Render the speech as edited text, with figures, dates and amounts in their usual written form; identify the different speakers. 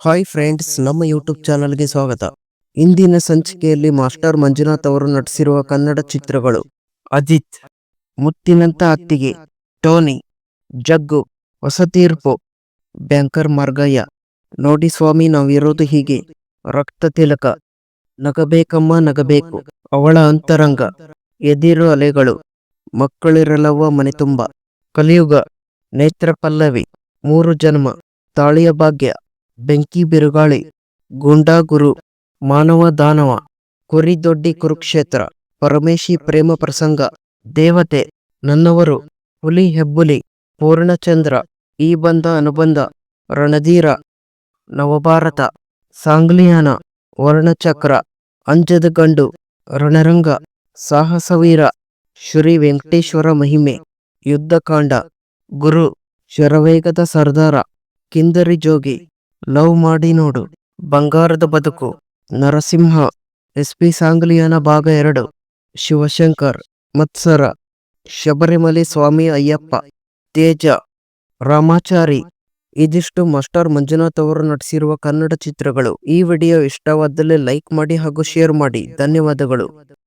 Speaker 1: Hi friends, ನಮ್ಮ YouTube ಚಾನಲ್ಗೆ ಸ್ವಾಗತ. ಇಂದಿನ ಸಂಚಿಕೆಯಲ್ಲಿ ಮಾಸ್ಟರ್ ಮಂಜುನಾಥ್ ಅವರು ನಟಿಸಿರುವ ಕನ್ನಡ ಚಿತ್ರಗಳು: ಅಜಿತ್, ಮುತ್ತಿನಂತ ಅತ್ತಿಗೆ, ಟೋನಿ, ಜಗ್ಗು, ಹೊಸ ತೀರ್ಪು, ಬ್ಯಾಂಕರ್ ಮಾರ್ಗಯ್ಯ, ನೋಡಿ ಸ್ವಾಮಿ ನಾವಿರೋದು ಹೀಗೆ, ರಕ್ತ ತಿಲಕ, ನಗಬೇಕಮ್ಮ ನಗಬೇಕು, ಅವಳ ಅಂತರಂಗ, ಎದಿರು ಅಲೆಗಳು, ಮಕ್ಕಳಿರಲವ ಮನೆ ತುಂಬ, ಕಲಿಯುಗ, ನೇತ್ರ ಪಲ್ಲವಿ, ಮೂರು ಜನ್ಮ, ತಾಳಿಯ ಭಾಗ್ಯ, ಬೆಂಕಿ ಬಿರುಗಾಳಿ, ಗೂಂಡಾ ಗುರು, ಮಾನವ ದಾನವ, ಕುರಿ ದೊಡ್ಡಿ ಕುರುಕ್ಷೇತ್ರ, ಪರಮೇಶಿ ಪ್ರೇಮ ಪ್ರಸಂಗ, ದೇವತೆ, ನನ್ನವರು, ಹುಲಿ ಹೆಬ್ಬುಲಿ, ಪೂರ್ಣಚಂದ್ರ, ಈ ಬಂಧ ಅನುಬಂಧ, ರಣಧೀರ, ನವಭಾರತ, ಸಾಂಗ್ಲಿಯಾನ, ವರ್ಣಚಕ್ರ, ಅಂಜದ ಗಂಡು, ರಣರಂಗ, ಸಾಹಸವೀರ, ಶ್ರೀ ವೆಂಕಟೇಶ್ವರ ಮಹಿಮೆ, ಯುದ್ಧಕಾಂಡ, ಗುರು, ಶರವೇಗದ ಸರ್ದಾರ, ಕಿಂದರಿ ಜೋಗಿ, ಲವ್ ಮಾಡಿ ನೋಡು, ಬಂಗಾರದ ಬದುಕು, ನರಸಿಂಹ, ಎಸ್.ಪಿ. ಸಾಂಗ್ಲಿಯಾನ ಭಾಗ 2, ಶಿವಶಂಕರ್, ಮತ್ಸರ, ಶಬರಿಮಲೆ ಸ್ವಾಮಿ ಅಯ್ಯಪ್ಪ, ತೇಜ, ರಾಮಾಚಾರಿ. ಇದಿಷ್ಟು ಮಾಸ್ಟರ್ ಮಂಜುನಾಥ್ ಅವರು ನಟಿಸಿರುವ ಕನ್ನಡ ಚಿತ್ರಗಳು. ಈ ವಿಡಿಯೋ ಇಷ್ಟವಾದಲ್ಲಿ ಲೈಕ್ ಮಾಡಿ ಹಾಗೂ ಶೇರ್ ಮಾಡಿ. ಧನ್ಯವಾದಗಳು.